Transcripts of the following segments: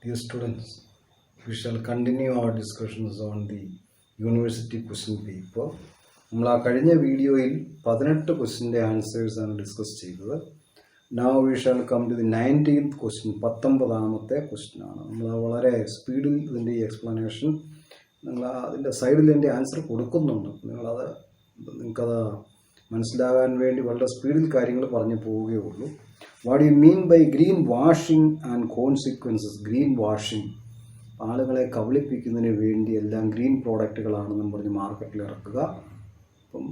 Dear students, we shall continue our discussions on the university question paper. നമ്മൾ ആ കഴിഞ്ഞ വീഡിയോയിൽ 18 ക്വസ്റ്റിൻ്റെ ആൻസേഴ്സ് ആണ് ഡിസ്കസ് ചെയ്തത്. Now we shall come to the 19th question. 19ാമത്തെ ക്വസ്റ്റ്യൻ ആണ്. നമ്മൾ വളരെ സ്പീഡിൽ ഇതിൻ്റെ എക്സ്പ്ലനേഷൻ നിങ്ങൾ അതിൻ്റെ സൈഡിൽ എൻ്റെ ആൻസർ കൊടുക്കുന്നുണ്ട്. നിങ്ങൾക്കത് മനസ്സിലാകാൻ വേണ്ടി വളരെ സ്പീഡിൽ കാര്യങ്ങൾ പറഞ്ഞു പോവുകയുള്ളൂ. What you mean by greenwashing and consequences? Greenwashing, ആളുകളെ കബളിപ്പിക്കുന്നതിന് വേണ്ടി എല്ലാം ഗ്രീൻ പ്രോഡക്റ്റുകളാണെന്നും പറഞ്ഞ് മാർക്കറ്റിൽ ഇറക്കുക. അപ്പം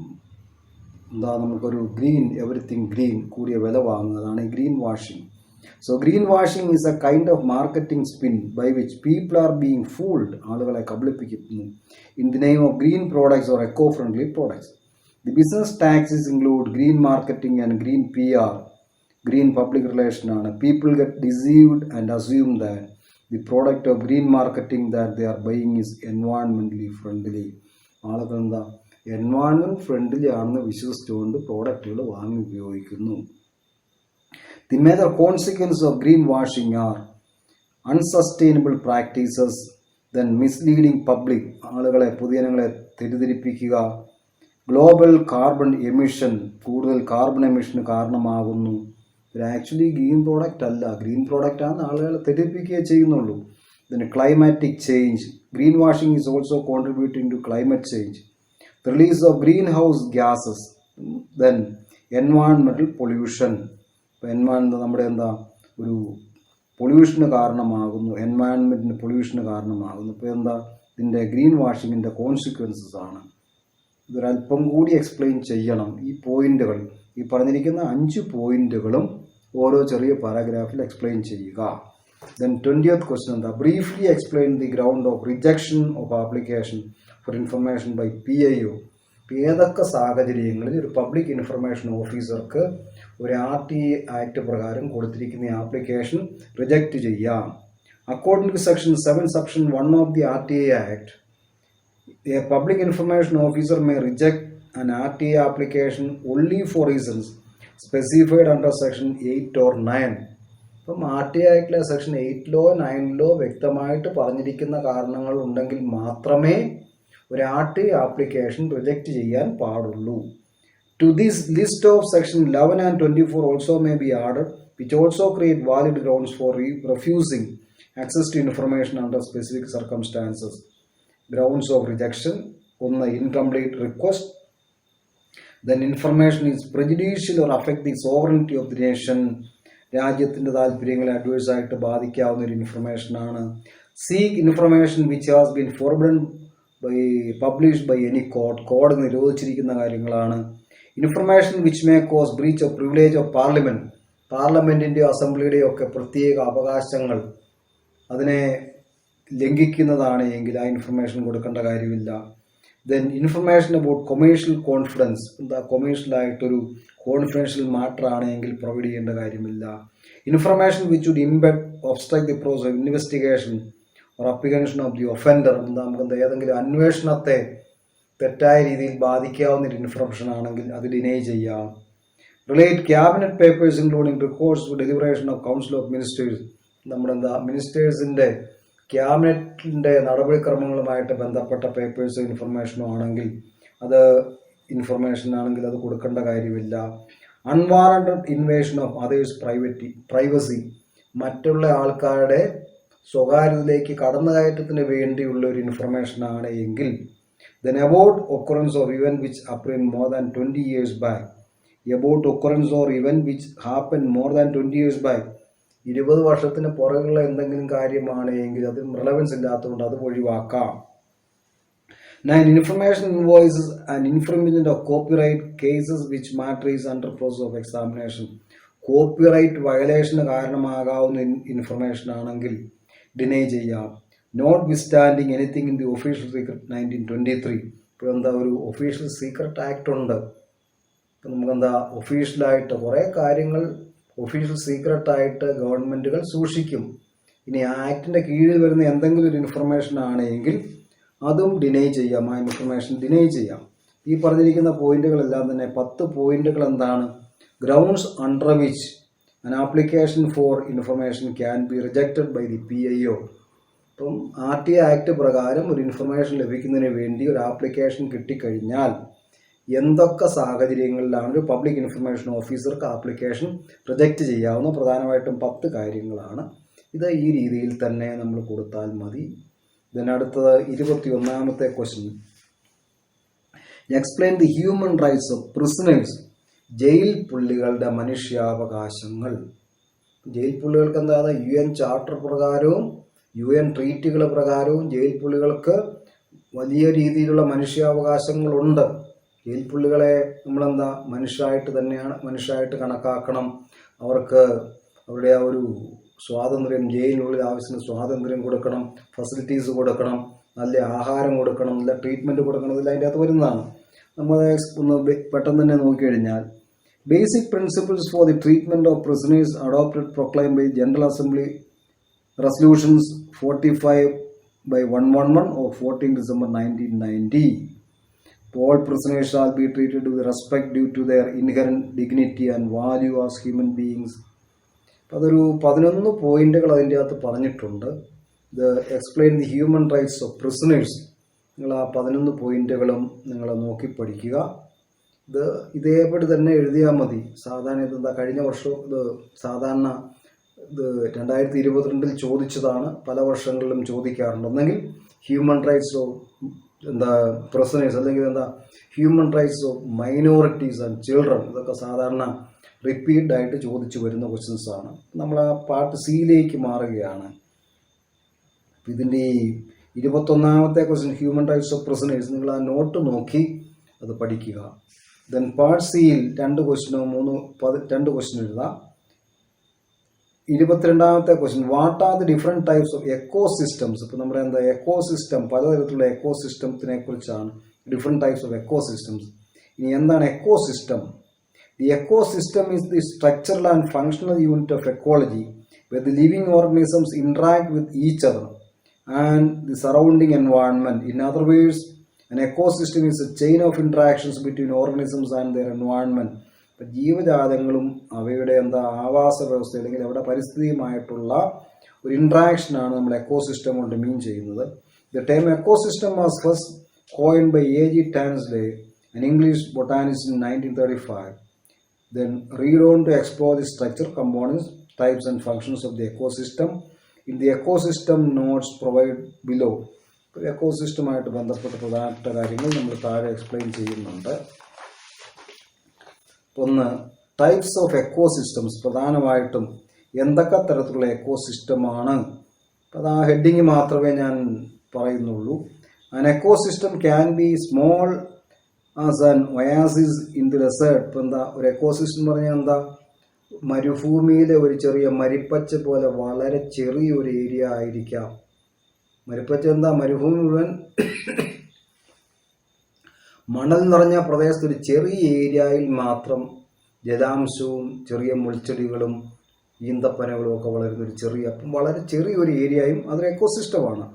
നമുക്കൊരു ഗ്രീൻ, എവറിത്തിങ് ഗ്രീൻ, കൂടിയ വില വാങ്ങുക, അതാണ് green washing. So green washing is a kind of marketing spin by which people are being fooled, ആളുകളെ കബളിപ്പിക്കുന്നു, in the name of green products or eco friendly products. The business tactics include green marketing and green PR. Green public relation ആണ്. People get deceived and assume that the product of green marketing that they are buying is environmentally friendly. ആളുകൾ environment friendly ആണെന്ന് വിശ്വസിച്ചുകൊണ്ട് പ്രോഡക്റ്റുകൾ വാങ്ങി ഉപയോഗിക്കുന്നു. The major consequences of green washing are unsustainable practices, then misleading public, ആളുകളെ, പൊതുജനങ്ങളെ തെറ്റിദ്ധരിപ്പിക്കുക. Global carbon emission, കൂടുതൽ കാർബൺ എമിഷന് കാരണമാകുന്നു. ആക്ച്വലി ഗ്രീൻ പ്രോഡക്റ്റ് അല്ല, ഗ്രീൻ പ്രോഡക്റ്റ് ആണെന്ന് ആളുകളെ തെറ്റിദ്ധരിപ്പിക്കുകയേ ചെയ്യുന്നുള്ളൂ. പിന്നെ climatic change, green washing is also contributing to climate change. The release of green house gases, then environmental pollution. ഇപ്പോൾ എൻവയോൺമെൻറ്റ് നമ്മുടെ ഒരു പൊല്യൂഷന് കാരണമാകുന്നു, എൻവയോൺമെൻറ്റിന് പൊല്യൂഷന് കാരണമാകുന്നു. ഇപ്പോൾ ഇതിൻ്റെ ഗ്രീൻ വാഷിങ്ങിൻ്റെ കോൺസിക്വൻസസ് ആണ്. ഇതൊരല്പം കൂടി എക്സ്പ്ലെയിൻ ചെയ്യണം. ഈ പോയിന്റുകൾ, ഈ പറഞ്ഞിരിക്കുന്ന 5 പോയിന്റുകളും ഓരോ ചെറിയ പാരാഗ്രാഫിൽ എക്സ്പ്ലെയിൻ ചെയ്യുക. Then 20th question briefly explain the ground of rejection of application for information by PIO. ഏതൊക്കെ സാഹചര്യങ്ങളിൽ ഒരു പബ്ലിക് ഇൻഫർമേഷൻ ഓഫീസർക്ക് ഒരു RTA ആക്ട് പ്രകാരം കൊടുത്തിരിക്കുന്ന ആപ്ലിക്കേഷൻ റിജക്റ്റ് ചെയ്യാം. According to section 7 section 1 of the RTA act, a public information officer may reject an RTA application only for reasons specified under section 8 or 9. അപ്പം RTA ആക്ടിലെ section 8ലോ 9ലോ വ്യക്തമായിട്ട് പറഞ്ഞിരിക്കുന്ന കാരണങ്ങൾ ഉണ്ടെങ്കിൽ മാത്രമേ ഒരു RTA ആപ്ലിക്കേഷൻ റിജക്റ്റ് ചെയ്യാൻ പാടുള്ളൂ. To this list of section 11 and 24 also may be added, which also create valid grounds for refusing access to information under specific circumstances. Grounds of rejection: 1. Incomplete request, then information is prejudicial or affect the sovereignty of the nation, രാജ്യത്തിൻ്റെ താല്പര്യങ്ങളെ adverse ആയിട്ട് ബാധിക്കാവുന്ന ഒരു ഇൻഫർമേഷനാണ്. Seek information which has been forbidden by published by any court, court നിരോധിച്ചിരിക്കുന്ന കാര്യങ്ങളാണ്. Information which may cause breach of privilege of parliament, പാർലമെൻറ്റിൻ്റെയോ അസംബ്ലിയുടെയോ ഒക്കെ പ്രത്യേക അവകാശങ്ങൾ അതിനെ ലംഘിക്കുന്നതാണ് എങ്കിൽ ആ ഇൻഫർമേഷൻ കൊടുക്കേണ്ട കാര്യമില്ല. Then information about commercial confidence, കൊമേഴ്ഷ്യലായിട്ടൊരു കോൺഫിഡൻഷ്യൽ മാറ്റർ ആണെങ്കിൽ പ്രൊവൈഡ് ചെയ്യേണ്ട കാര്യമില്ല. Information which would impact obstruct the process of investigation or application of the offender, നമുക്ക് ഏതെങ്കിലും അന്വേഷണത്തെ തെറ്റായ രീതിയിൽ ബാധിക്കാവുന്ന ഒരു ഇൻഫർമേഷൻ ആണെങ്കിൽ അത് ഡിനൈ ചെയ്യാം. Relate cabinet papers including records for deliberation of council of ministers, മിനിസ്റ്റേഴ്സിൻ്റെ ക്യാബിനറ്റിൻ്റെ നടപടിക്രമങ്ങളുമായിട്ട് ബന്ധപ്പെട്ട പേപ്പേഴ്സോ ഇൻഫർമേഷനോ ആണെങ്കിൽ അത് കൊടുക്കേണ്ട കാര്യമില്ല. Unwarranted invasion of others privacy, മറ്റുള്ള ആൾക്കാരുടെ സ്വകാര്യതയിലേക്ക് കടന്നുകയറ്റത്തിന് വേണ്ടിയുള്ള ഒരു ഇൻഫർമേഷൻ ആണ് എങ്കിൽ. Then about occurrence of event which happen more than 20 years back, about occurrence or event which happen more than 20 years back, 20 വർഷത്തിന് പുറകുള്ള എന്തെങ്കിലും കാര്യമാണ് എങ്കിൽ അതിന് റിലവൻസ് ഇല്ലാത്തതുകൊണ്ട് അത് ഒഴിവാക്കാം. 9. Information invoices and infringement of copyright cases which matter is under process of examination, copyright വയലേഷന് കാരണമാകാവുന്ന ഇൻഫർമേഷൻ ആണെങ്കിൽ ഡിനൈ ചെയ്യാം. Notwithstanding anything in the official secret 1923. ഇപ്പോൾ ഒരു ഒഫീഷ്യൽ സീക്രട്ട് ആക്ട് ഉണ്ട്. ഇപ്പം നമുക്ക് ഒഫീഷ്യലായിട്ട് കുറേ കാര്യങ്ങൾ ഒഫീഷ്യൽ സീക്രട്ടായിട്ട് ഗവൺമെൻറ്റുകൾ സൂക്ഷിക്കും. ഇനി ആ ആക്ടിൻ്റെ കീഴിൽ വരുന്ന എന്തെങ്കിലും ഒരു ഇൻഫർമേഷൻ ആണെങ്കിൽ അതും ഡിനൈ ചെയ്യാം, ആ ഇൻഫർമേഷൻ ഡിനൈ ചെയ്യാം. ഈ പറഞ്ഞിരിക്കുന്ന പോയിന്റുകളെല്ലാം തന്നെ 10 പോയിന്റുകൾ എന്താണ്? Grounds under which an application for information can be rejected by the PIO. അപ്പം RTA ആക്ട് പ്രകാരം ഒരു ഇൻഫർമേഷൻ ലഭിക്കുന്നതിന് വേണ്ടി ഒരു ആപ്ലിക്കേഷൻ കിട്ടിക്കഴിഞ്ഞാൽ എന്തൊക്കെ സാഹചര്യങ്ങളിലാണ് ഒരു പബ്ലിക് ഇൻഫർമേഷൻ ഓഫീസർക്ക് ആപ്ലിക്കേഷൻ റിജക്റ്റ് ചെയ്യാവുന്ന പ്രധാനമായിട്ടും 10 കാര്യങ്ങളാണ്. ഇത് ഈ രീതിയിൽ തന്നെ നമ്മൾ കൊടുത്താൽ മതി. ഇതിനടുത്തത് 21ാമത്തെ question. Explain the human rights of prisoners. Jail പുള്ളികളുടെ മനുഷ്യാവകാശങ്ങൾ. ജയിൽ പുള്ളികൾക്ക് എന്താണ്? UN ചാർട്ടർ പ്രകാരവും UN ട്രീറ്റുകൾ പ്രകാരവും ജയിൽ പുള്ളികൾക്ക് വലിയ രീതിയിലുള്ള മനുഷ്യാവകാശങ്ങളുണ്ട്. ജയിൽ പുള്ളികളെ നമ്മളെന്താ മനുഷ്യരായിട്ട് കണക്കാക്കണം. അവർക്ക് അവരുടെ ആ ഒരു സ്വാതന്ത്ര്യം, ജയിലിനുള്ളിൽ ആവശ്യത്തിന് സ്വാതന്ത്ര്യം കൊടുക്കണം, ഫെസിലിറ്റീസ് കൊടുക്കണം, നല്ല ആഹാരം കൊടുക്കണം, നല്ല ട്രീറ്റ്മെൻറ്റ് കൊടുക്കണം. ഇതെല്ലാം അതിൻ്റെ അകത്ത് വരുന്നതാണ്. നമ്മൾ ഒന്ന് പെട്ടെന്ന് തന്നെ നോക്കിക്കഴിഞ്ഞാൽ basic principles for the treatment of prisoners adopted proclaim by general assembly resolutions 45/111 of 14 December 1990. All prisoners shall be treated with respect due to their inherent dignity and value as human beings. അതൊരു 11 പോയിന്റുകൾ അതിൻ്റെ അകത്ത് പറഞ്ഞിട്ടുണ്ട്. ഇത് explain the human rights of prisoners. നിങ്ങൾ ആ 11 പോയിന്റുകളും നിങ്ങൾ നോക്കി പഠിക്കുക. ഇത് ഇതേപടി തന്നെ എഴുതിയാൽ മതി. സാധാരണ ഇതെന്താ കഴിഞ്ഞ വർഷം ഇത് 2022 ചോദിച്ചതാണ്. പല വർഷങ്ങളിലും ചോദിക്കാറുണ്ട്. ഒന്നെങ്കിൽ ഹ്യൂമൻ റൈറ്റ്സ് ഓഫ് പ്രിസണേഴ്സ്, അല്ലെങ്കിൽ human rights of minorities and children. ഇതൊക്കെ സാധാരണ റിപ്പീറ്റ് ആയിട്ട് ചോദിച്ചു വരുന്ന ക്വസ്റ്റ്യൻസ് ആണ്. നമ്മൾ ആ പാർട്ട് സിയിലേക്ക് മാറുകയാണ്. ഇതിൻ്റെ 21ാമത്തെ question human rights of prisoners. നിങ്ങൾ ആ നോട്ട് നോക്കി അത് പഠിക്കുക. ദെൻ പാർട്ട് സിയിൽ 2 ക്വസ്റ്റ്യൻ എഴുതാം. 22ാമത്തെ question, what are the different types of ecosystems. ഇപ്പോൾ നമ്മുടെ എക്കോസിസ്റ്റം, പലതരത്തിലുള്ള എക്കോസിസ്റ്റത്തിനെ കുറിച്ചാണ്. Different types of ecosystems. ഇനി എന്താണ് ecosystem? The ecosystem is the structural and functional unit of ecology where the living organisms interact with each other and the surrounding environment. In other words, an ecosystem is a chain of interactions between organisms and their environment. ഇപ്പോൾ ജീവജാലങ്ങളും അവയുടെ ആവാസ വ്യവസ്ഥ അല്ലെങ്കിൽ അവരുടെ പരിസ്ഥിതിയുമായിട്ടുള്ള ഒരു ഇൻട്രാക്ഷനാണ് നമ്മൾ ecosystem കൊണ്ട് മീൻ ചെയ്യുന്നത്. The term ecosystem was first coined by A.G. Tansley, an English botanist in 1935. Then read on to explore the structure, components, types and functions of the ecosystem in the ecosystem notes provided below. എക്കോസിസ്റ്റമായിട്ട് ബന്ധപ്പെട്ട പ്രധാനപ്പെട്ട കാര്യങ്ങൾ നമ്മൾ താഴെ explain ചെയ്യുന്നുണ്ട്. ഒന്ന്, types of ecosystems. പ്രധാനമായിട്ടും എന്തൊക്കെ തരത്തിലുള്ള എക്കോസിസ്റ്റമാണ്. അത് ആ ഹെഡിങ് മാത്രമേ ഞാൻ പറയുന്നുള്ളൂ. An ecosystem can be small as an oasis in the desert. ഇപ്പം ഒരു എക്കോസിസ്റ്റം എന്ന് പറഞ്ഞാൽ മരുഭൂമിയിലെ ഒരു ചെറിയ മരിപ്പച്ച പോലെ വളരെ ചെറിയൊരു ഏരിയ ആയിരിക്കാം. മരിപ്പച്ച മരുഭൂമി മുഴുവൻ മണൽ നിറഞ്ഞ പ്രദേശത്ത് ഒരു ചെറിയ ഏരിയയിൽ മാത്രം ജലാംശവും ചെറിയ മുൾച്ചെടികളും ഈന്തപ്പനകളും ഒക്കെ വളരുന്ന ഒരു വളരെ ചെറിയൊരു ഏരിയയും അതൊരു എക്കോസിസ്റ്റമാണ്.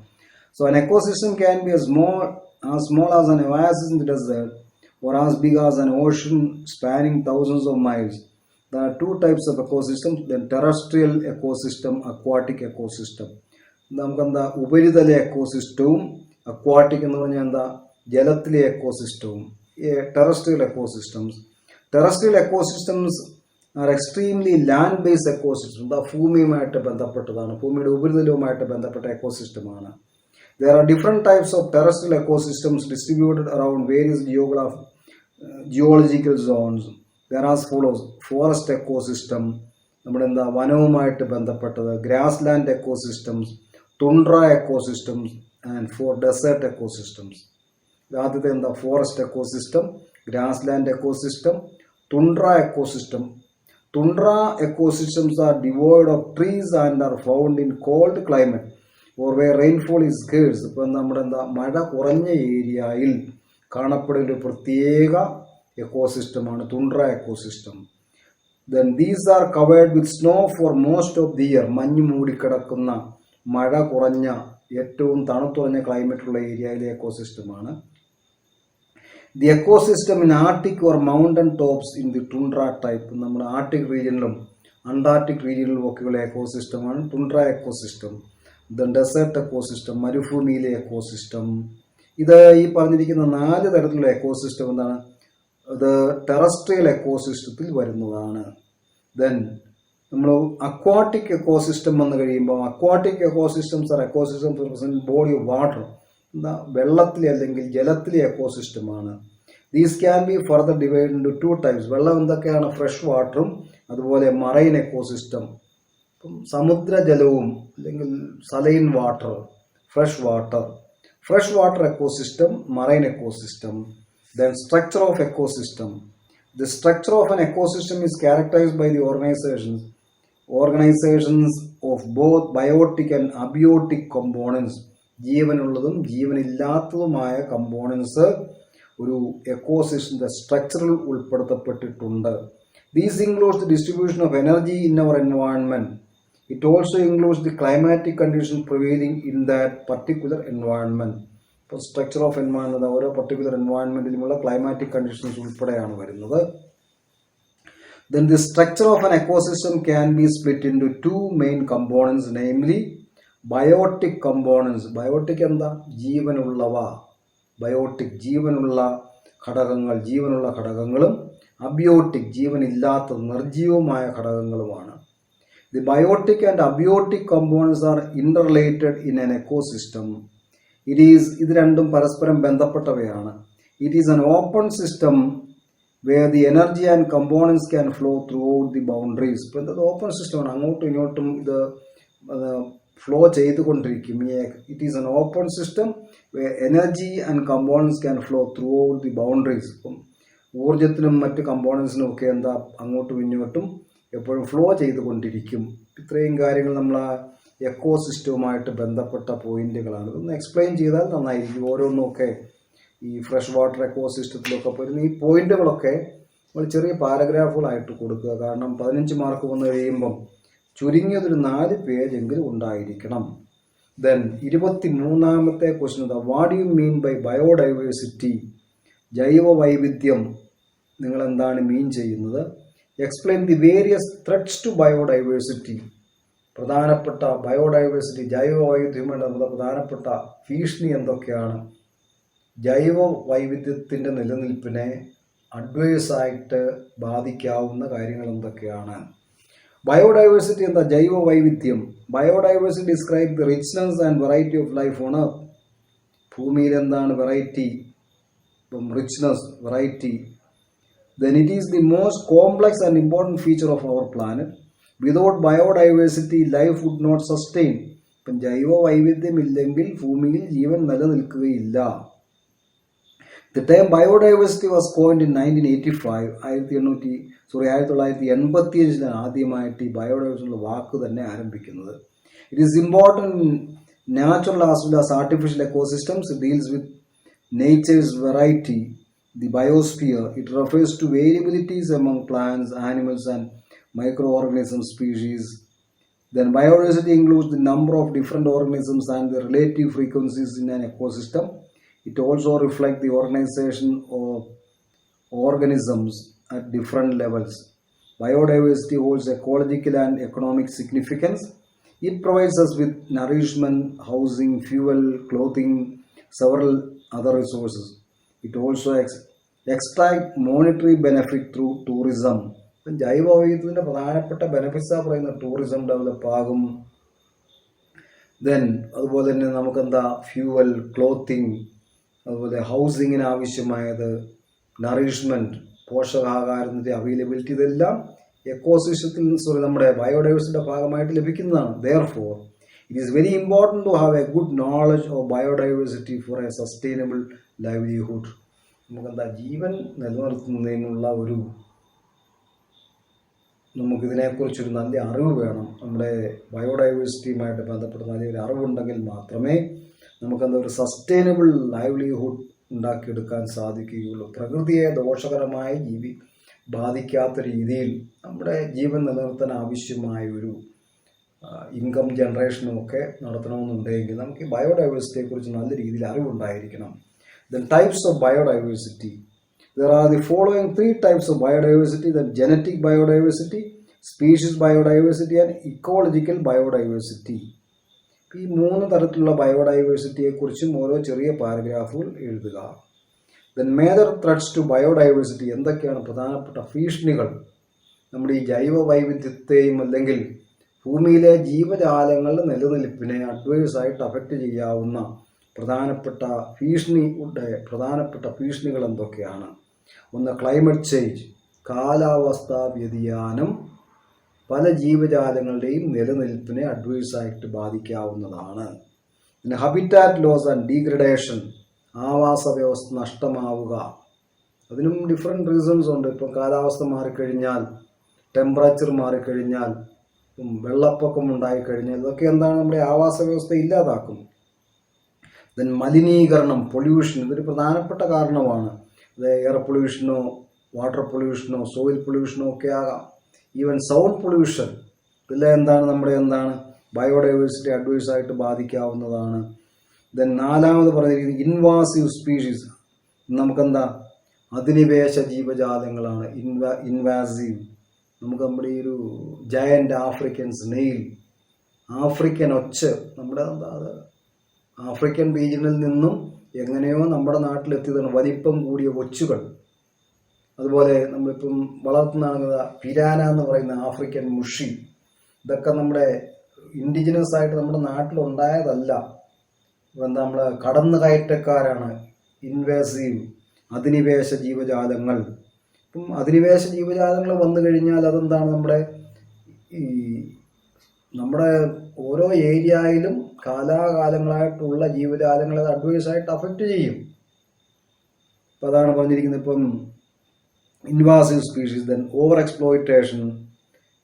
So an ecosystem can be as small as an oasis in the desert or as big as an ocean spanning thousands of miles. There are 2 types of ecosystems, then terrestrial ecosystem, aquatic ecosystem. നമുക്ക് ഉപരിതല എക്കോസിസ്റ്റവും aquatic എന്ന് പറഞ്ഞാൽ ജലത്തിലെ എക്കോസിസ്റ്റവും. Terrestrial ecosystems. Terrestrial ecosystems are extremely land based ecosystem. ഭൂമിയുമായിട്ട് ബന്ധപ്പെട്ടതാണ്, ഭൂമിയുടെ ഉപരിതലവുമായിട്ട് ബന്ധപ്പെട്ട എക്കോസിസ്റ്റമാണ്. There are different types of terrestrial ecosystems distributed around various geological zones. There are as follows: forest ecosystem, നമ്മുടെ വനവുമായിട്ട് ബന്ധപ്പെട്ടത്, grassland ecosystems, tundra ecosystems and desert ecosystems. ആദ്യത്തെ forest ecosystem, grassland ecosystem, tundra ecosystem. Tundra ecosystems are devoid of trees and are found in cold climate or where rainfall is scarce. ഇപ്പം നമ്മുടെ മഴ കുറഞ്ഞ ഏരിയയിൽ കാണപ്പെടുന്ന ഒരു പ്രത്യേക എക്കോസിസ്റ്റമാണ് tundra ecosystem. Then these are covered with snow for most of the year. മഞ്ഞ് മൂടിക്കിടക്കുന്ന മഴ കുറഞ്ഞ ഏറ്റവും തണുത്തുറഞ്ഞ ക്ലൈമറ്റുള്ള ഏരിയയിലെ എക്കോസിസ്റ്റമാണ്. The ecosystem in Arctic or mountain tops in the tundra type. നമ്മുടെ ആർട്ടിക് റീജിയനിലും അന്റാർട്ടിക് റീജിയനിലൊക്കെയുള്ള എക്കോസിസ്റ്റമാണ് tundra ecosystem. Then desert ecosystem, മരുഭൂമിയിലെ എക്കോസിസ്റ്റം. ഇത് ഈ പറഞ്ഞിരിക്കുന്ന 4 തരത്തിലുള്ള എക്കോസിസ്റ്റം എന്താണ്? ഇത് ടെറസ്ട്രിയൽ എക്കോസിസ്റ്റത്തിൽ വരുന്നതാണ്. ദെൻ നമ്മൾ അക്വാട്ടിക് എക്കോസിസ്റ്റം വന്നു കഴിയുമ്പോൾ aquatic ecosystems are ecosystems body of water, എന്താ വെള്ളത്തിലെ അല്ലെങ്കിൽ ജലത്തിലെ എക്കോസിസ്റ്റമാണ്. These can be further divide into 2 types. വെള്ളം എന്തൊക്കെയാണ്? ഫ്രഷ് വാട്ടറും അതുപോലെ മറൈൻ എക്കോസിസ്റ്റം. ഇപ്പം സമുദ്രജലവും അല്ലെങ്കിൽ saline water, fresh water ecosystem, marine ecosystem. Then structure of ecosystem. The structure of an ecosystem is characterized by the organizations of both biotic and abiotic components. ജീവനുള്ളതും ജീവനില്ലാത്തതുമായ components ഒരു എക്കോസിസ്റ്റത്തിന്റെ സ്ട്രക്ചറിൽ ഉൾപ്പെടുത്തപ്പെട്ടിട്ടുണ്ട്. These includes the distribution of energy in our environment. It also includes the climatic conditions prevailing in that particular environment. ഇപ്പോൾ structure of environment ഓരോ particular എൻവയോൺമെന്റിലുമുള്ള climatic conditions ഉൾപ്പെടെയാണ് വരുന്നത്. Then the structure of an ecosystem can be split into 2 main components, namely biotic components. Biotic എന്താ? ജീവനുള്ളവ. Biotic ജീവനുള്ള ഘടകങ്ങളും അബിയോട്ടിക് ജീവനില്ലാത്ത നിർജീവമായ ഘടകങ്ങളുമാണ്. The biotic and abiotic components are interrelated in an ecosystem. ഇത് രണ്ടും പരസ്പരം ബന്ധപ്പെട്ടവയാണ്. It is an open system where the energy and components can flow throughout the boundaries. ഇപ്പോൾ ഇത് open സിസ്റ്റമാണ്, അങ്ങോട്ടും ഇങ്ങോട്ടും ഇത് ഫ്ലോ ചെയ്തുകൊണ്ടിരിക്കും. It is an open system where energy and components can flow throughout the boundaries. ഇപ്പം ഊർജത്തിനും മറ്റ് കമ്പോണൻസിനും ഒക്കെ എന്താ അങ്ങോട്ടും ഇങ്ങോട്ടും എപ്പോഴും ഫ്ലോ ചെയ്തുകൊണ്ടിരിക്കും. ഇത്രയും കാര്യങ്ങൾ നമ്മൾ ആ എക്കോസിസ്റ്റവുമായിട്ട് ബന്ധപ്പെട്ട പോയിന്റുകളാണ്. ഇതൊന്ന് എക്സ്പ്ലെയിൻ ചെയ്താൽ നന്നായിരിക്കും. ഓരോന്നൊക്കെ ഈ ഫ്രഷ് വാട്ടർ എക്കോസിസ്റ്റത്തിലൊക്കെ പോയിരുന്ന ഈ പോയിന്റുകളൊക്കെ നമ്മൾ ചെറിയ പാരഗ്രാഫുകളായിട്ട് കൊടുക്കുക. കാരണം 15 മാർക്ക് വന്നു കഴിയുമ്പം ചുരുങ്ങിയതൊരു 4 പേജെങ്കിലും ഉണ്ടായിരിക്കണം. ദെൻ 23ാമത്തെ ക്വസ്റ്റ്യൻ എന്താ? What you mean by biodiversity? ജൈവ വൈവിധ്യം നിങ്ങൾ എന്താണ് മീൻ ചെയ്യുന്നത്? Explain the various threats to biodiversity. പ്രധാനപ്പെട്ട ബയോഡൈവേഴ്സിറ്റി ജൈവ വൈവിധ്യമുള്ള പ്രധാനപ്പെട്ട ഭീഷണി എന്തൊക്കെയാണ്? ജൈവ വൈവിധ്യത്തിൻ്റെ നിലനിൽപ്പിനെ അഡ്വേഴ്സായിട്ട് ബാധിക്കാവുന്ന കാര്യങ്ങൾ എന്തൊക്കെയാണ്? ബയോഡൈവേഴ്സിറ്റി എന്താ? ജൈവ വൈവിധ്യം. Biodiversity describe the richness and variety of life on earth. ഭൂമിയിൽ എന്താണ് വെറൈറ്റി? ഇപ്പം richness, variety. Then it is the most complex and important feature of our planet. Without biodiversity, life would not sustain. ഇപ്പം ജൈവ വൈവിധ്യം ഇല്ലെങ്കിൽ ഭൂമിയിൽ ജീവൻ നിലനിൽക്കുകയില്ല. The term biodiversity was coined in 1985. 1985 ആദ്യമായിട്ട് ഈ ബയോഡൈവേഴ്സിറ്റി വാക്ക് തന്നെ ആരംഭിക്കുന്നത്. It is important in natural as well as artificial ecosystems. It deals with nature's variety, the biosphere. It refers to variabilities among plants, animals and microorganism species. Then biodiversity includes the number of different organisms and the relative frequencies in an ecosystem. It also reflects the organization of organisms at different levels. Biodiversity holds ecological and economic significance. It provides us with nourishment, housing, fuel, clothing, several other resources. It also extract monetary benefit through tourism. ജൈവ വൈവിധ്യത്തിൻ്റെ പ്രധാനപ്പെട്ട ബെനിഫിറ്റ്സാ പറയുന്ന tourism develop ആകും. Then അതുപോലെ തന്നെ നമുക്കെന്താ fuel, clothing, അതുപോലെ ഹൗസിങ്ങിന് ആവശ്യമായത്, nourishment, പോഷകാഹാരത്തിൻ്റെ availability, ഇതെല്ലാം എക്കോസിസ്റ്റത്തിൽ നമ്മുടെ ബയോഡൈവേഴ്സിറ്റിയുടെ ഭാഗമായിട്ട് ലഭിക്കുന്നതാണ്. Therefore, it is very important to have a good knowledge of biodiversity for a sustainable livelihood. നമുക്കെന്താ ജീവൻ നിലനിർത്തുന്നതിനുള്ള നമുക്കിതിനെക്കുറിച്ചൊരു നല്ല അറിവ് വേണം. നമ്മുടെ ബയോഡൈവേഴ്സിറ്റിയുമായിട്ട് ബന്ധപ്പെട്ട് നല്ലൊരു അറിവുണ്ടെങ്കിൽ മാത്രമേ നമുക്കെന്താ ഒരു സസ്റ്റൈനബിൾ ലൈവ്ലിഹുഡ് ഉണ്ടാക്കിയെടുക്കാൻ സാധിക്കുകയുള്ളൂ. പ്രകൃതിയെ ദോഷകരമായി ബാധിക്കാത്ത രീതിയിൽ നമ്മുടെ ജീവൻ നിലനിർത്താൻ ആവശ്യമായ ഒരു ഇൻകം ജനറേഷനും ഒക്കെ നടത്തണമെന്നുണ്ടെങ്കിൽ നമുക്ക് ഈ ബയോഡൈവേഴ്സിറ്റിയെക്കുറിച്ച് നല്ല രീതിയിൽ അറിവുണ്ടായിരിക്കണം. Then types of biodiversity. There are the following 3 types of biodiversity: the genetic biodiversity, species biodiversity and ecological biodiversity. ഈ 3 തരത്തിലുള്ള ബയോഡൈവേഴ്സിറ്റിയെക്കുറിച്ചും ഓരോ ചെറിയ പാരഗ്രാഫുകൾ എഴുതുക. Then major threats to biodiversity, എന്തൊക്കെയാണ് പ്രധാനപ്പെട്ട ഭീഷണികൾ നമ്മുടെ ഈ ജൈവ വൈവിധ്യത്തെയും അല്ലെങ്കിൽ ഭൂമിയിലെ ജീവജാലങ്ങളുടെ നിലനിൽപ്പിനെ അഡ്വേഴ്സായിട്ട് അഫക്റ്റ് ചെയ്യാവുന്ന പ്രധാനപ്പെട്ട ഭീഷണികൾ എന്തൊക്കെയാണ്? ഒന്ന്, ക്ലൈമറ്റ് ചേഞ്ച്, കാലാവസ്ഥാ വ്യതിയാനം പല ജീവജാലങ്ങളുടെയും നിലനിൽപ്പിനെ അഡ്വേഴ്സായിട്ട് ബാധിക്കാവുന്നതാണ്. പിന്നെ ഹാബിറ്റാറ്റ് ലോസ് ആൻഡ് ഡീഗ്രഡേഷൻ, ആവാസ വ്യവസ്ഥ നഷ്ടമാവുക. അതിനും ഡിഫറെൻറ്റ് റീസൺസ് ഉണ്ട്. ഇപ്പം കാലാവസ്ഥ മാറിക്കഴിഞ്ഞാൽ, ടെമ്പറേച്ചർ മാറിക്കഴിഞ്ഞാൽ, വെള്ളപ്പൊക്കം ഉണ്ടായിക്കഴിഞ്ഞാൽ ഇതൊക്കെ എന്താണ്? നമ്മുടെ ആവാസ വ്യവസ്ഥ ഇല്ലാതാക്കും. ദെൻ മലിനീകരണം, പൊല്യൂഷൻ, ഇതൊരു പ്രധാനപ്പെട്ട കാരണമാണ്. അത് എയർ പൊല്യൂഷനോ വാട്ടർ പൊല്യൂഷനോ സോയിൽ പൊല്യൂഷനോ ഒക്കെ ആകാം. ഈവൻ സൗണ്ട് പൊല്യൂഷൻ ഇതെല്ലാം എന്താണ് ബയോഡൈവേഴ്സിറ്റി അഡ്വേഴ്സായിട്ട് ബാധിക്കാവുന്നതാണ്. ദെൻ 4ാമത് പറഞ്ഞിരിക്കുന്നത് ഇൻവാസീവ് സ്പീഷീസ്, നമുക്കെന്താ അധിനിവേശ ജീവജാലങ്ങളാണ് ഇൻവാസീവ്. നമുക്ക് നമ്മുടെ ഈ ഒരു ജയന്റ് ആഫ്രിക്കൻ സ്നെയിൽ, ആഫ്രിക്കൻ ഒച്ച്, നമ്മുടെ ആഫ്രിക്കൻ റീജിയനിൽ നിന്നും എങ്ങനെയോ നമ്മുടെ നാട്ടിലെത്തിയതാണ് വലിപ്പം കൂടിയ ഒച്ചുകൾ. അതുപോലെ നമ്മളിപ്പം വളർത്തുന്ന പിരാന എന്ന് പറയുന്ന ആഫ്രിക്കൻ മുഷി, ഇതൊക്കെ നമ്മുടെ ഇൻഡിജിനസ് ആയിട്ട് നമ്മുടെ നാട്ടിലുണ്ടായതല്ല. നമ്മൾ കടന്നുകയറ്റക്കാരാണ് ഇൻവേസീവ് അധിനിവേശ ജീവജാലങ്ങൾ. ഇപ്പം അധിനിവേശ ജീവജാലങ്ങൾ വന്നു കഴിഞ്ഞാൽ അതെന്താണ്? നമ്മുടെ ഓരോ ഏരിയയിലും കാലാകാലങ്ങളായിട്ടുള്ള ജീവജാലങ്ങളെ അഡ്വേഴ്സായിട്ട് അഫക്റ്റ് ചെയ്യും. അപ്പം അതാണ് പറഞ്ഞിരിക്കുന്നത്. ഇപ്പം invasive species, then over exploitation,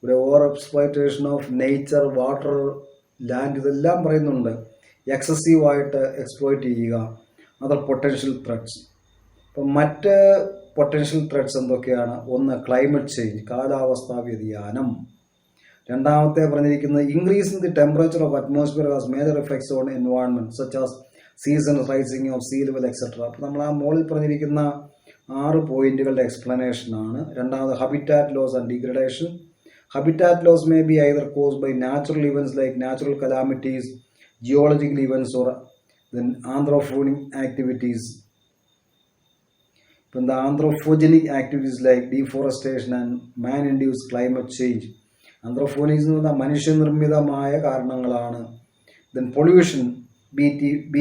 over exploitation of nature, water, land, ഇതെല്ലാം പറയുന്നുണ്ട്. എക്സസീവായിട്ട് എക്സ്പ്ലോയിറ്റ് ചെയ്യുക. Other potential threats. അപ്പം മറ്റ് പൊട്ടൻഷ്യൽ ത്രെഡ്സ് എന്തൊക്കെയാണ്? ഒന്ന്, ക്ലൈമറ്റ് ചേഞ്ച്, കാലാവസ്ഥാ വ്യതിയാനം. 2ാമത്തെ പറഞ്ഞിരിക്കുന്നത് increase in the temperature of atmosphere has major effects on environment such as season rising of sea level etcetera. അപ്പം നമ്മൾ ആ മുകളിൽ പറഞ്ഞിരിക്കുന്ന 6 പോയിന്റുകളുടെ എക്സ്പ്ലനേഷനാണ്. 2ാമത് habitat loss and degradation. Habitat loss may be either caused by natural events like natural calamities, geological events or then anthropogenic activities. ഇപ്പം anthropogenic activities like deforestation and man induced climate change. Anthropogenics എന്ന് പറഞ്ഞാൽ മനുഷ്യനിർമ്മിതമായ കാരണങ്ങളാണ്. Then pollution, be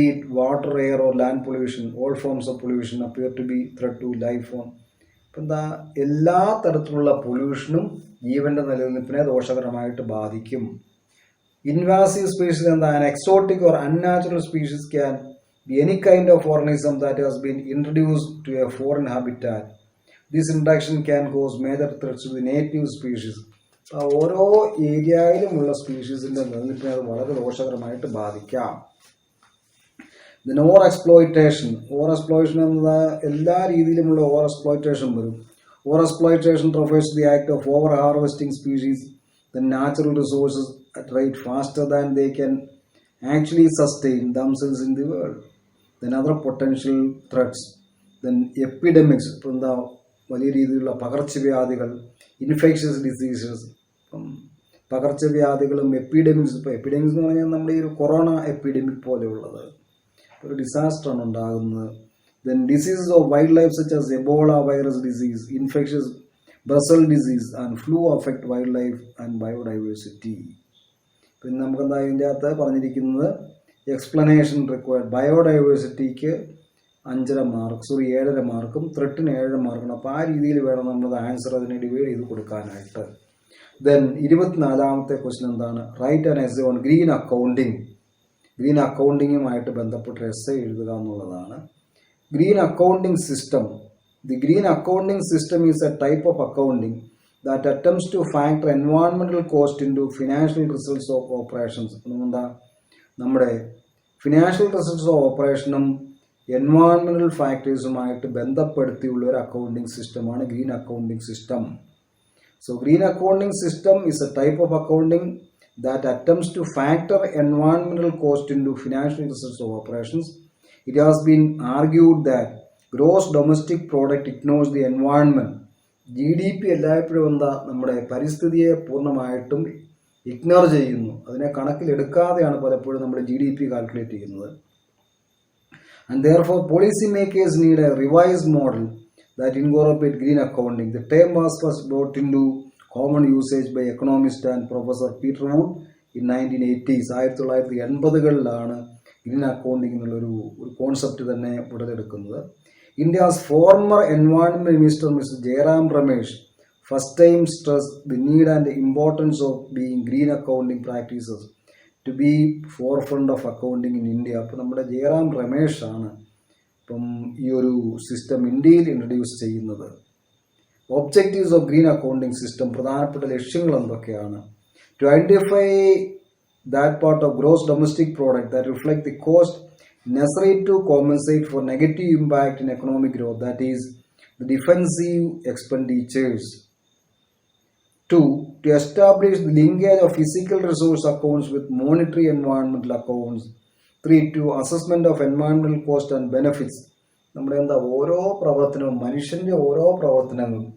it water, air or land pollution, all forms of pollution appear to be threat to life form. ഇപ്പം എല്ലാ തരത്തിലുള്ള പൊല്യൂഷനും ജീവന്റെ നിലനിൽപ്പിനെ ദോഷകരമായിട്ട് ബാധിക്കും. Invasive species an exotic or unnatural species can be any kind of organism that has been introduced to a foreign habitat. This introduction can cause major threats to the native species. ഓരോ ഏരിയയിലുമുള്ള സ്പീഷീസിന്റെ നിലനിൽപ്പിനെ അത് വളരെ ദോഷകരമായിട്ട് ബാധിക്കാം. Then over exploitation. Over exploitation എന്നത് എല്ലാ രീതിയിലുമുള്ള over exploitation വരും. Over exploitation refers to the act of over harvesting species, the natural resources at rate faster than they can actually sustain themselves in the world. Then other potential threats. Then epidemics. ഇപ്പം വലിയ രീതിയിലുള്ള പകർച്ചവ്യാധികൾ, infectious diseases, പകർച്ചവ്യാധികളും epidemics. ഇപ്പോൾ epidemics എന്ന് പറഞ്ഞാൽ നമ്മുടെ ഈ ഒരു കൊറോണ എപ്പിഡമിക് പോലെയുള്ളത് ഒരു ഡിസാസ്റ്ററാണ് ഉണ്ടാകുന്നത്. Then diseases of wild life such as Ebola virus disease, infectious brucella disease and flu affect wild life and biodiversity. പിന്നെ നമുക്കെന്താ ഇതിൻ്റെ അകത്ത് പറഞ്ഞിരിക്കുന്നത് എക്സ്പ്ലനേഷൻ റിക്വയർഡ്. ബയോഡൈവേഴ്സിറ്റിക്ക് 7.5 മാർക്കും ത്രെട്ടിന് 7 മാർക്കും. അപ്പോൾ ആ രീതിയിൽ വേണം നമ്മൾ ആൻസർ അതിനെ ഡിവൈഡ് ചെയ്ത് കൊടുക്കാനായിട്ട്. ദെൻ 24ാമത്തെ ക്വസ്റ്റ്യൻ എന്താണ്? Write an essay on green accounting. Green അക്കൗണ്ടിങ്ങുമായിട്ട് ബന്ധപ്പെട്ട എസ്സേ എഴുതുക എന്നുള്ളതാണ്. Green accounting system. The green accounting system is a type of accounting that attempts to factor എൻവയോൺമെന്റൽ cost into financial results of operations. എന്താ നമ്മുടെ financial results of ഓപ്പറേഷനും എൻവയോൺമെന്റൽ ഫാക്ടേഴ്സുമായിട്ട് ബന്ധപ്പെടുത്തിയുള്ള ഒരു അക്കൗണ്ടിങ് സിസ്റ്റമാണ് green accounting system. So green accounting system is a type of accounting that attempts to factor environmental cost into financial results of operations. It has been argued that gross domestic product ignores the environment GDP എല്ലായ്പ്പോഴും എന്താ നമ്മുടെ പരിസ്ഥിതിയെ പൂർണ്ണമായിട്ടും ignore ചെയ്യുന്നു, അതിനെ കണക്കിലെടുക്കാതെയാണ് പലപ്പോഴും നമ്മൾ GDP calculate ചെയ്യുന്നത്. And therefore policy makers need a revised model that incorporates green accounting. The term was first brought into common usage by economist and Professor Peter Wood in 1980s. 1980കളിലാണ് green accounting എന്നുള്ളൊരു concept തന്നെ ഉടലെടുക്കുന്നത്. India's former Environment Minister Mr. Jairam Ramesh first time stressed the need and the importance of being green accounting practices to be forefront of accounting in India. അപ്പോൾ നമ്മുടെ ജയറാം രമേഷ് ആണ് ഇപ്പം ഈ ഒരു സിസ്റ്റം ഇന്ത്യയിൽ ഇൻട്രൊഡ്യൂസ് ചെയ്യുന്നത്. Objectives of green accounting system, പ്രധാനപ്പെട്ട ലക്ഷ്യങ്ങൾ എന്തൊക്കെയാണ്? To identify that part of gross domestic product that reflect the cost necessary to compensate for negative impact in economic growth, that is the defensive expenditures. 2. To establish the linkage of physical resource accounts with monetary environmental accounts. 3. To assessment of environmental cost and benefits. നമ്മുടെ ഓരോ പ്രവർത്തനവും, മനുഷ്യൻ്റെ ഓരോ പ്രവർത്തനങ്ങളും,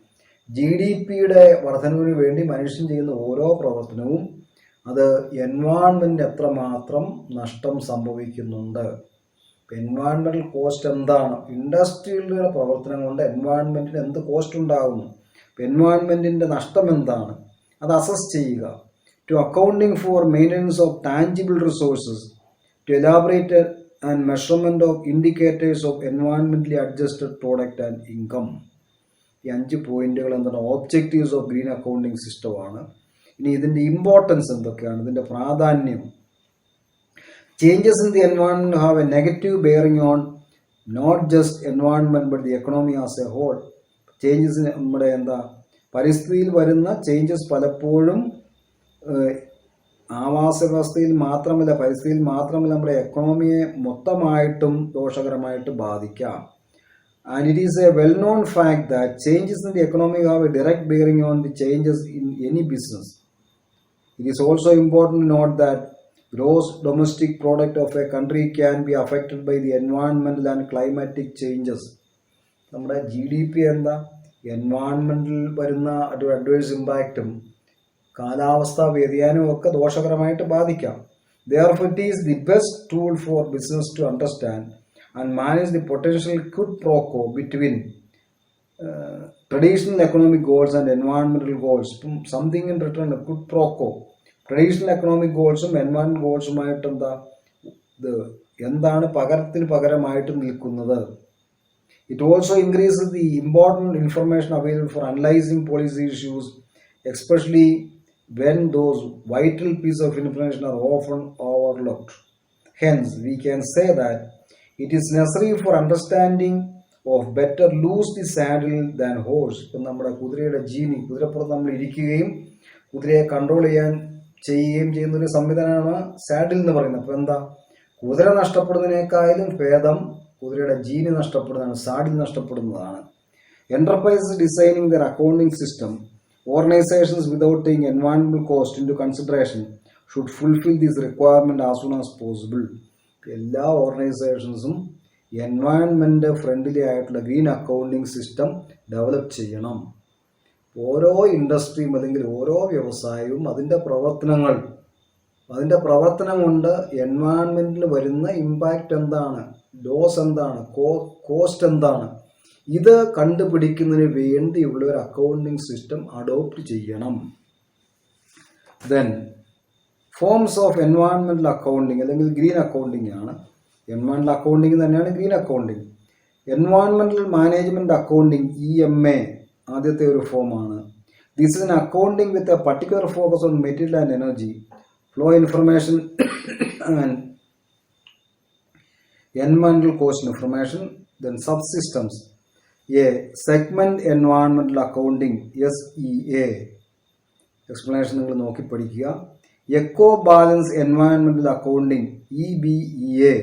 GDPയുടെ വർധനവിന് വേണ്ടി മനുഷ്യൻ ചെയ്യുന്ന ഓരോ പ്രവർത്തനവും അത് എൻവയോൺമെൻറ്റിന് എത്രമാത്രം നഷ്ടം സംഭവിക്കുന്നുണ്ട്. എൻവയോൺമെൻറ്റൽ കോസ്റ്റ് എന്താണ്? ഇൻഡസ്ട്രിയുടെ പ്രവർത്തനം കൊണ്ട് എൻവയോൺമെൻറ്റിന് എന്ത് കോസ്റ്റ് ഉണ്ടാകുന്നു, എൻവയോൺമെൻറ്റിൻ്റെ നഷ്ടം എന്താണ്, അത് അസസ് ചെയ്യുക. To accounting for maintenance of tangible resources, to elaborate and measurement of indicators of എൻവയോൺമെൻ്റലി അഡ്ജസ്റ്റഡ് പ്രോഡക്റ്റ് ആൻഡ് ഇൻകം. ഈ 5 പോയിന്റുകൾ എന്താണ്? ഓബ്ജക്റ്റീവ്സ് ഓഫ് ഗ്രീൻ അക്കൗണ്ടിങ് സിസ്റ്റമാണ്. ഇനി ഇതിൻ്റെ ഇമ്പോർട്ടൻസ് എന്തൊക്കെയാണ്, ഇതിൻ്റെ പ്രാധാന്യം? Changes in the environment have a negative bearing on not just environment but the economy as a whole. Changes നമ്മുടെ പരിസ്ഥിതിയിൽ വരുന്ന ചേഞ്ചസ് പലപ്പോഴും ആവാസ വ്യവസ്ഥയിൽ മാത്രമല്ല, പരിസ്ഥിതിയിൽ മാത്രമല്ല, നമ്മുടെ എക്കണോമിയെ മൊത്തമായിട്ടും ദോഷകരമായിട്ട് ബാധിക്കാം. And it is a well-known fact that changes in the economy have a direct bearing on the changes in any business. It is also important to note that gross domestic product of a country can be affected by the environmental and climatic changes. നമ്മുടെ GDP എൻവയോൺമെൻറ്റിൽ വരുന്ന adverse ഇമ്പാക്റ്റും കാലാവസ്ഥാ വ്യതിയാനവും ഒക്കെ ദോഷകരമായിട്ട് ബാധിക്കാം. Therefore, it is the best tool for business to understand and manage the potential quid pro quo between traditional economic goals and environmental goals. Something in return, a quid pro quo. Traditional economic ഗോൾസും environment ഗോൾസുമായിട്ട് എന്താണ് പകരമായിട്ട് നിൽക്കുന്നത്? It also increases the important information available for analysing policy issues, especially when those vital piece of information are often overlooked. Hence we can say that it is necessary for understanding of better lose the saddle than horse. ഇപ്പം നമ്മുടെ കുതിരയുടെ ജീനി, കുതിരപ്പുറത്ത് നമ്മൾ ഇരിക്കുകയും കുതിരയെ control ചെയ്യുകയും ചെയ്യുന്നൊരു സംവിധാനമാണ് സാഡിൽ എന്ന് പറയുന്നത്. അപ്പോൾ കുതിര നഷ്ടപ്പെടുന്നതിനേക്കാളും ഭേദം കുതിരയുടെ ജീനി നഷ്ടപ്പെടുന്നതാണ്, സാഡിൽ നഷ്ടപ്പെടുന്നതാണ്. Enterprises designing their accounting system, organisations without taking എൻവയോൺമെന്റൽ cost into consideration should fulfil this requirement as soon as possible. എല്ലാ ഓർഗനൈസേഷൻസും എൻവയോൺമെന്റ് ഫ്രണ്ട്ലി ആയിട്ടുള്ള ഗ്രീൻ അക്കൗണ്ടിങ് സിസ്റ്റം ഡെവലപ്പ് ചെയ്യണം. ഓരോ ഇൻഡസ്ട്രിയും അല്ലെങ്കിൽ ഓരോ വ്യവസായവും അതിൻ്റെ പ്രവർത്തനം കൊണ്ട് എൻവയോൺമെൻറ്റിൽ വരുന്ന ഇമ്പാക്റ്റ് എന്താണ്, ലോസ് എന്താണ്, കോസ്റ്റ് എന്താണ്, ഇത് കണ്ടുപിടിക്കുന്നതിന് വേണ്ടിയുള്ള ഒരു അക്കൗണ്ടിങ് സിസ്റ്റം അഡോപ്റ്റ് ചെയ്യണം. Then forms of environmental accounting അല്ലെങ്കിൽ ഗ്രീൻ അക്കൗണ്ടിങ് ആണ്. എൻവയോൺമെൻറ്റൽ അക്കൗണ്ടിങ് തന്നെയാണ് green accounting. Environmental management accounting EMA ആദ്യത്തെ ഒരു ഫോമാണ്. This is an accounting with a particular focus on material and energy, flow information and environmental cost information. Then subsystems, a segment environmental accounting SEA, explanation നിങ്ങൾ നോക്കി പഠിക്കുക. Eco balance എൻവയോൺമെന്റൽ accounting EBEA,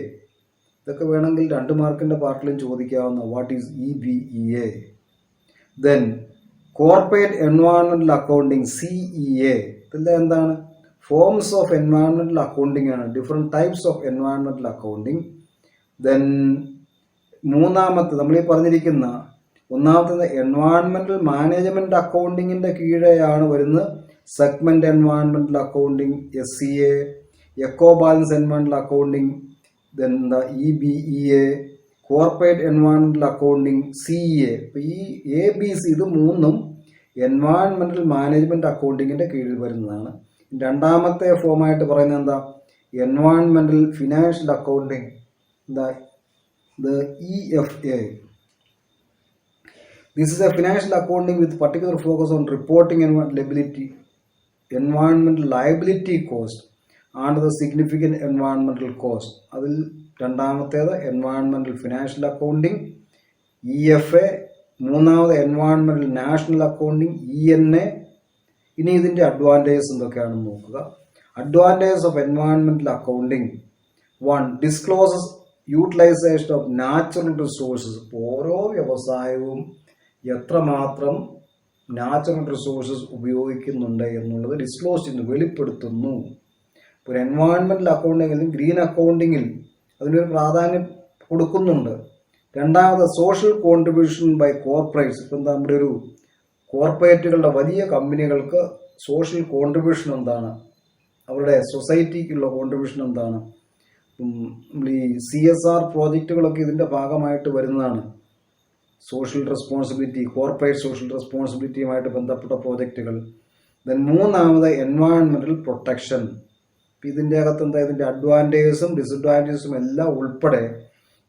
ഇതൊക്കെ വേണമെങ്കിൽ 2 മാർക്കിന്റെ പാർട്ടിലും ചോദിക്കാവുന്ന what is EBEA. Then corporate എൻവയോൺമെന്റൽ അക്കൗണ്ടിങ് CEA, ഇതെല്ലാം എന്താണ്? ഫോംസ് ഓഫ് എൻവയോൺമെന്റൽ അക്കൗണ്ടിങ് ആണ്, ഡിഫറെന്റ് ടൈപ്സ് ഓഫ് എൻവയോൺമെന്റൽ അക്കൗണ്ടിങ്. ദെൻ മൂന്നാമത്തെ നമ്മൾ ഈ പറഞ്ഞിരിക്കുന്ന ഒന്നാമത്തേത് എൻവയോൺമെൻറ്റൽ മാനേജ്മെൻറ്റ് അക്കൗണ്ടിങ്ങിൻ്റെ കീഴെയാണ് വരുന്നത് segment environmental accounting, SCA, eco balance environmental accounting, എന്താ EBEA, corporate environmental accounting, CEA. അപ്പോൾ ഈ ABC ഇത് മൂന്നും എൻവയോൺമെൻറ്റൽ മാനേജ്മെൻറ്റ് അക്കൗണ്ടിങ്ങിൻ്റെ കീഴിൽ വരുന്നതാണ്. രണ്ടാമത്തെ ഫോമായിട്ട് പറയുന്നത് എന്താ, എൻവയോൺമെൻറ്റൽ ഫിനാൻഷ്യൽ അക്കൗണ്ടിങ്, എന്താ EFA. This is a financial accounting with particular focus on reporting environmental liability cost and the significant environmental cost. അതിൽ രണ്ടാമത്തേത് എൻവയോൺമെൻറ്റൽ ഫിനാൻഷ്യൽ അക്കൗണ്ടിങ് EFA, മൂന്നാമത് എൻവയോൺമെൻറ്റൽ നാഷണൽ അക്കൗണ്ടിങ് ENA. ഇനി ഇതിൻ്റെ അഡ്വാൻറ്റേജസ് എന്തൊക്കെയാണെന്ന് നോക്കുക. Advantages of environmental accounting. 1. Discloses utilization of natural resources. ഓരോ വ്യവസായവും എത്രമാത്രം നാച്ചുറൽ റിസോഴ്സസ് ഉപയോഗിക്കുന്നുണ്ട് എന്നുള്ളത് ഡിസ്ക്ലോസ് ചെയ്യുന്നു, വെളിപ്പെടുത്തുന്നു. ഒരു എൻവയോൺമെൻറ്റൽ അക്കൗണ്ടിങ്ങിലും ഗ്രീൻ അക്കൗണ്ടിങ്ങിൽ അതിനൊരു പ്രാധാന്യം കൊടുക്കുന്നുണ്ട്. രണ്ടാമത് സോഷ്യൽ കോൺട്രിബ്യൂഷൻ ബൈ കോർപ്പറേറ്റ്സ്. ഇപ്പം എന്താ, നമ്മുടെ ഒരു കോർപ്പറേറ്റുകളുടെ വലിയ കമ്പനികൾക്ക് സോഷ്യൽ കോൺട്രിബ്യൂഷൻ എന്താണ്, അവരുടെ സൊസൈറ്റിക്കുള്ള കോൺട്രിബ്യൂഷൻ എന്താണ്. ഈ CSR പ്രോജക്റ്റുകളൊക്കെ ഇതിൻ്റെ ഭാഗമായിട്ട് വരുന്നതാണ്. സോഷ്യൽ റെസ്പോൺസിബിലിറ്റി, കോർപ്പറേറ്റ് സോഷ്യൽ റെസ്പോൺസിബിലിറ്റിയുമായിട്ട് ബന്ധപ്പെട്ട പ്രോജക്റ്റുകൾ. ദെൻ മൂന്നാമത് എൻവയോൺമെൻറ്റൽ പ്രൊട്ടക്ഷൻ. ഇതിൻ്റെ അകത്ത് എന്താ, ഇതിൻ്റെ അഡ്വാൻറ്റേജസും ഡിസഡ്വാൻറ്റേജസും എല്ലാം ഉൾപ്പെടെ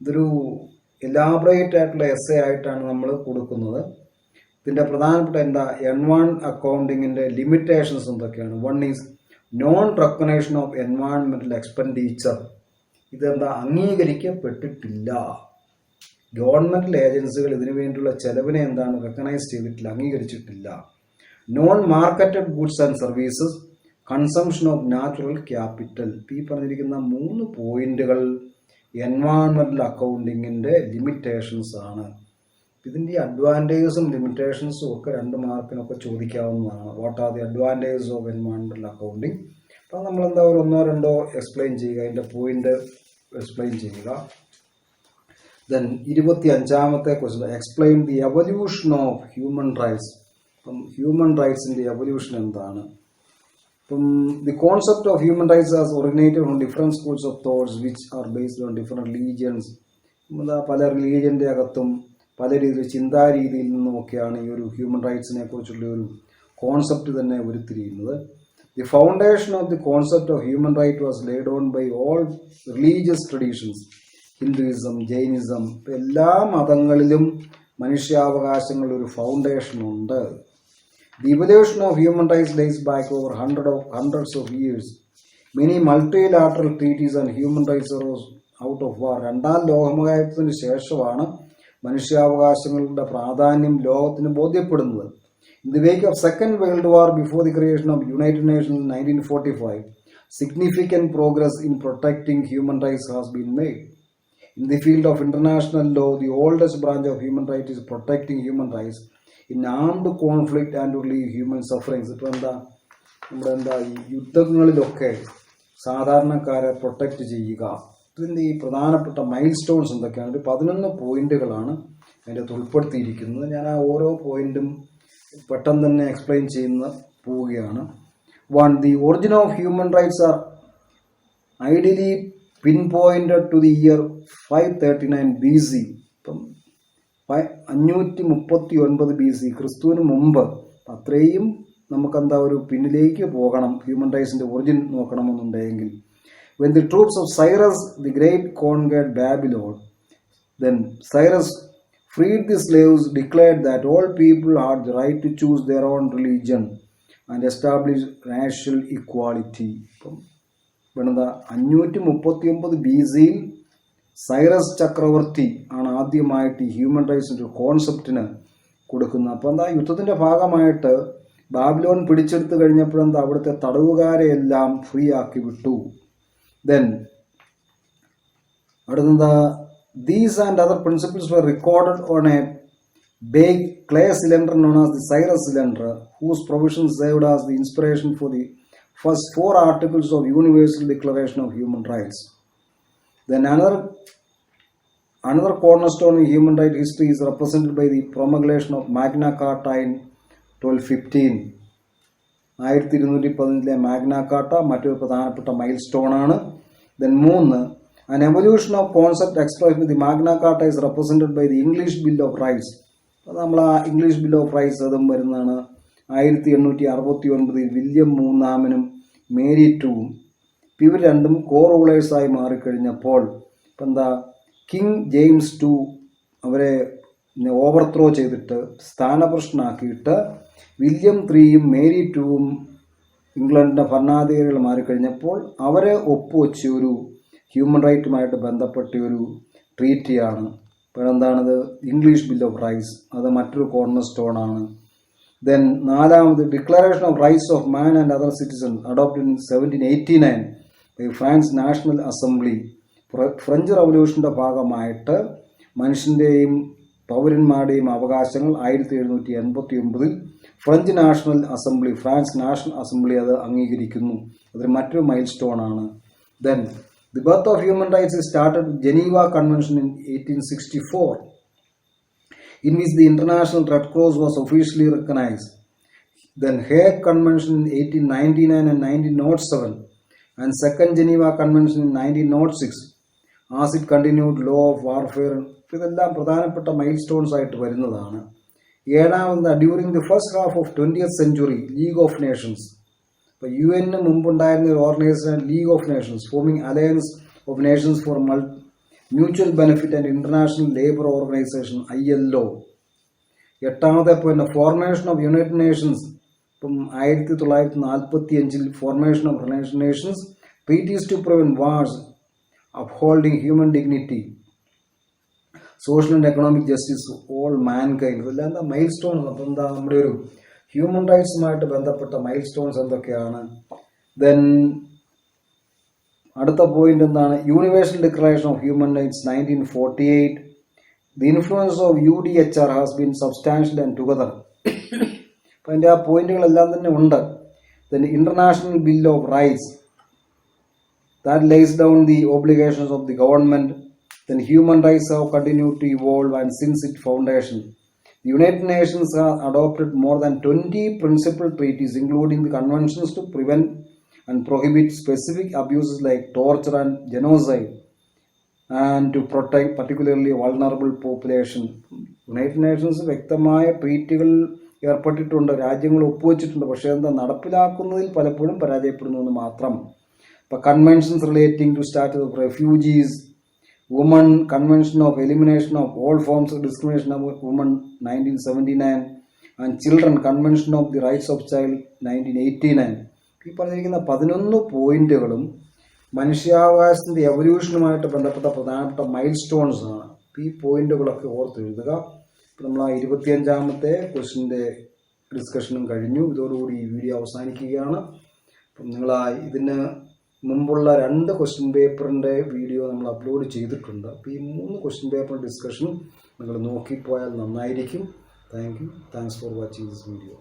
ഇതൊരു എലാബറേറ്റ് ആയിട്ടുള്ള essay ആയിട്ടാണ് നമ്മൾ കൊടുക്കുന്നത്. ഇതിൻ്റെ പ്രധാനപ്പെട്ട എന്താ, അക്കൗണ്ടിങ്ങിൻ്റെ ലിമിറ്റേഷൻസ് എന്തൊക്കെയാണ്. 1 is non recognition of environmental expenditure. ഇതെന്താ, അംഗീകരിക്കപ്പെട്ടിട്ടില്ല. ഗവൺമെൻറ്റൽ ഏജൻസികൾ ഇതിനു വേണ്ടിയുള്ള ചെലവിനെ എന്താണ് റെക്കഗ്നൈസ് ചെയ്തിട്ടില്ല, അംഗീകരിച്ചിട്ടില്ല. Non marketed goods and services, consumption of natural capital. ഈ പറഞ്ഞിരിക്കുന്ന 3 പോയിന്റുകൾ എൻവയോൺമെൻറ്റൽ അക്കൗണ്ടിങ്ങിൻ്റെ ലിമിറ്റേഷൻസ് ആണ്. ഇതിൻ്റെ അഡ്വാൻറ്റേജസും ലിമിറ്റേഷൻസും ഒക്കെ 2 മാർക്കിനൊക്കെ ചോദിക്കാവുന്നതാണ്. What are the advantages of environmental accounting. അപ്പം നമ്മളെന്താ ഒരു 1-2 എക്സ്പ്ലെയിൻ ചെയ്യുക, അതിൻ്റെ പോയിന്റ് എക്സ്പ്ലെയിൻ ചെയ്യുക. ദെൻ 25ാമത്തെ question, explain the evolution of human rights. അപ്പം ഹ്യൂമൻ റൈറ്റ്സിൻ്റെ എവല്യൂഷൻ എന്താണ്. അപ്പം the concept of human rights has originated from different schools of thoughts which are based on different religions. പല റിലീജിയൻ്റെ അകത്തും പല രീതിയിൽ ചിന്താരീതിയിൽ നിന്നുമൊക്കെയാണ് ഈ ഒരു ഹ്യൂമൻ റൈറ്റ്സിനെ കുറിച്ചുള്ള ഒരു കോൺസെപ്റ്റ് തന്നെ ഉരുത്തിരിയുന്നത്. The foundation of the concept of human right was laid on by all religious traditions, Hinduism, Jainism. എല്ലാ മതങ്ങളിലും മനുഷ്യാവകാശങ്ങളുടെ ഒരു ഫൗണ്ടേഷൻ ഉണ്ട്. The evolution of human rights dates back over hundreds of years. Many multilateral treaties and human rights arose out of war. 2ാം ലോകമഹായുദ്ധത്തിന് ശേഷമാണ് മനുഷ്യാവകാശങ്ങളുടെ പ്രാധാന്യം ലോകത്തിന് ബോധ്യപ്പെടുന്നത്. In the wake of Second World War, before the creation of United Nations in 1945, significant progress in protecting human rights has been made. In the field of international law, the oldest branch of human rights is protecting human rights in armed conflict and to relieve human sufferings. ഇപ്പോൾ നമ്മുടെ ഈ യുദ്ധങ്ങളിലൊക്കെ സാധാരണക്കാരെ protect ചെയ്യുക. ഇതിൻ്റെ ഈ പ്രധാനപ്പെട്ട mile stones എന്തൊക്കെയാണ്, ഒരു 11 പോയിന്റുകളാണ് അതിൻ്റെ ഉൾപ്പെടുത്തിയിരിക്കുന്നത്. ഞാൻ ആ ഓരോ പോയിന്റും പെട്ടെന്ന് തന്നെ എക്സ്പ്ലെയിൻ ചെയ്യുന്ന പോവുകയാണ്. 1. The origin of human rights are ideally pinpointed to the year 539 BC. ഇപ്പം 539 BC, ക്രിസ്തുവിന് മുമ്പ്. അത്രയും നമുക്കെന്താ ഒരു പിന്നിലേക്ക് പോകണം ഹ്യൂമൻ റൈറ്റ്സിൻ്റെ ഒറിജിൻ നോക്കണമെന്നുണ്ടെങ്കിൽ. When the troops of Cyrus the Great conquered Babylon, then Cyrus freed the slaves, declared that all people had the right to choose their own religion and establish racial equality. 539 BCയിൽ Cyrus ചക്രവർത്തി ആണ് ആദ്യമായിട്ട് ഈ human റൈറ്റ്സിൻ്റെ ഒരു കോൺസെപ്റ്റിന് കൊടുക്കുന്നത്. അപ്പോൾ എന്താ, യുദ്ധത്തിൻ്റെ ഭാഗമായിട്ട് ബാബിലോൺ പിടിച്ചെടുത്ത് കഴിഞ്ഞപ്പോഴെന്താ അവിടുത്തെ തടവുകാരെ എല്ലാം ഫ്രീ ആക്കി വിട്ടു. ദെൻ അടുത്തെന്താ, these and other principles were recorded on a big clay cylinder known as the Cyrus cylinder, whose provisions served as the inspiration for the first 4 articles of Universal Declaration of Human Rights. Then another another cornerstone in human rights history is represented by the promulgation of Magna Carta in 1215. 1215 Magna Carta മറ്റൊരു പ്രധാനപ്പെട്ട mile stone ആണ്. Then 3, an evolution of concept expressed with the Magna Carta is represented by the English Bill of Rights. അപ്പോൾ നമ്മൾ ആ English bill of rights അതും വരുന്നതാണ് 1869 William മൂന്നാമനും Mary ടൂവും. ഇവർ രണ്ടും കോ റൂളേഴ്സായി മാറിക്കഴിഞ്ഞപ്പോൾ ഇപ്പം എന്താ കിങ് ജെയിംസ് ടു അവരെ ഓവർത്രോ ചെയ്തിട്ട് സ്ഥാനഭ്രഷ്ടനാക്കിയിട്ട് വില്യം 3യും മേരി ടൂവും ഇംഗ്ലണ്ടിൻ്റെ ഭരണാധികാരികൾ മാറിക്കഴിഞ്ഞപ്പോൾ അവരെ ഒപ്പുവെച്ച ഒരു ഹ്യൂമൻ റൈറ്റുമായിട്ട് ബന്ധപ്പെട്ട ഒരു ട്രീറ്റിയാണ്. ഇപ്പോൾ എന്താണത് ഇംഗ്ലീഷ് ബിൽ ഓഫ് റൈറ്റ്സ്. അത് മറ്റൊരു കോർണർ സ്റ്റോൺ ആണ്. ദെൻ 4ാമത് declaration of rights of man and other citizen adopted in 1789 by France National Assembly. French റവല്യൂഷൻ്റെ ഭാഗമായിട്ട് മനുഷ്യൻ്റെയും പൗരന്മാരുടെയും അവകാശങ്ങൾ 1789 French National Assembly, France National Assembly അത് അംഗീകരിക്കുന്നു. അതൊരു മറ്റൊരു മൈൽ സ്റ്റോൺ ആണ്. Then the birth of human rights is started with Geneva Convention in 1864, in which the International Red Cross was officially recognized. Then Hague Convention in 1899 and 1907, and Second Geneva Convention in 1906, as it continued law of warfare. ഇതെല്ലാം പ്രധാനപ്പെട്ട mile stones ആയിട്ട് വരുന്നതാണ്. 7ാമത് during the first half of 20th century League of Nations. ഇപ്പോൾ UN മുമ്പുണ്ടായിരുന്ന ഒരു organisation League of Nations, forming alliance of nations for mutual benefit and International Labour Organisation ILO. 8ാമത്തെ point formation of United Nations. ഇപ്പം 1945 formation of United Nations, treaties to prevent wars, upholding human dignity, social and economic justice all mankind. ഇതെല്ലാം എന്താ mile stones. അപ്പം എന്താ നമ്മുടെ ഒരു human റൈറ്റ്സുമായിട്ട് ബന്ധപ്പെട്ട mile stones എന്തൊക്കെയാണ്. ദെൻ അടുത്ത പോയിന്റ് എന്താണ്, universal declaration of human rights 1948. The influence of UDHR has been substantial and together. അപ്പം അതിൻ്റെ ആ പോയിന്റുകളെല്ലാം തന്നെ ഉണ്ട്. Then international bill of rights that lace down the obligations of the government. Then human rights have continued to evolve and since its foundation. The United Nations have adopted more than 20 principal treaties, including the conventions to prevent and prohibit specific abuses like torture and genocide, and to protect particularly vulnerable population. United Nations വ്യക്തമായ ട്രീറ്റുകൾ ഏർപ്പെട്ടിട്ടുണ്ട്, രാജ്യങ്ങൾ ഒപ്പുവെച്ചിട്ടുണ്ട്. പക്ഷേ എന്താ നടപ്പിലാക്കുന്നതിൽ പലപ്പോഴും പരാജയപ്പെടുന്നു എന്ന് മാത്രം. ഇപ്പോൾ conventions relating to status of refugees, Women Convention of Elimination of All Forms of Discrimination of Women 1979, and Children Convention of the Rights of Child 1989. ഈ പറഞ്ഞിരിക്കുന്ന 11 പോയിന്റുകളും മനുഷ്യാവകാശത്തിൻ്റെ എവല്യൂഷനുമായിട്ട് ബന്ധപ്പെട്ട പ്രധാനപ്പെട്ട മൈൽ സ്റ്റോൺസ് ആണ്. ഈ പോയിന്റുകളൊക്കെ ഓർത്തെഴുതുക. നമ്മൾ ആ 25ാമത്തെ ക്വസ്റ്റിൻ്റെ ഡിസ്കഷനും കഴിഞ്ഞു. ഇതോടുകൂടി ഈ വീഡിയോ അവസാനിക്കുകയാണ്. അപ്പം നിങ്ങൾ ഇതിന് മുമ്പുള്ള 2 ക്വസ്റ്റ്യൻ പേപ്പറിൻ്റെ വീഡിയോ നമ്മൾ അപ്ലോഡ് ചെയ്തിട്ടുണ്ട്. അപ്പോൾ ഈ 3 ക്വസ്റ്റ്യൻ പേപ്പർ ഡിസ്കഷൻ നിങ്ങൾ നോക്കിപ്പോയാൽ നന്നായിരിക്കും. Thanks for watching this video.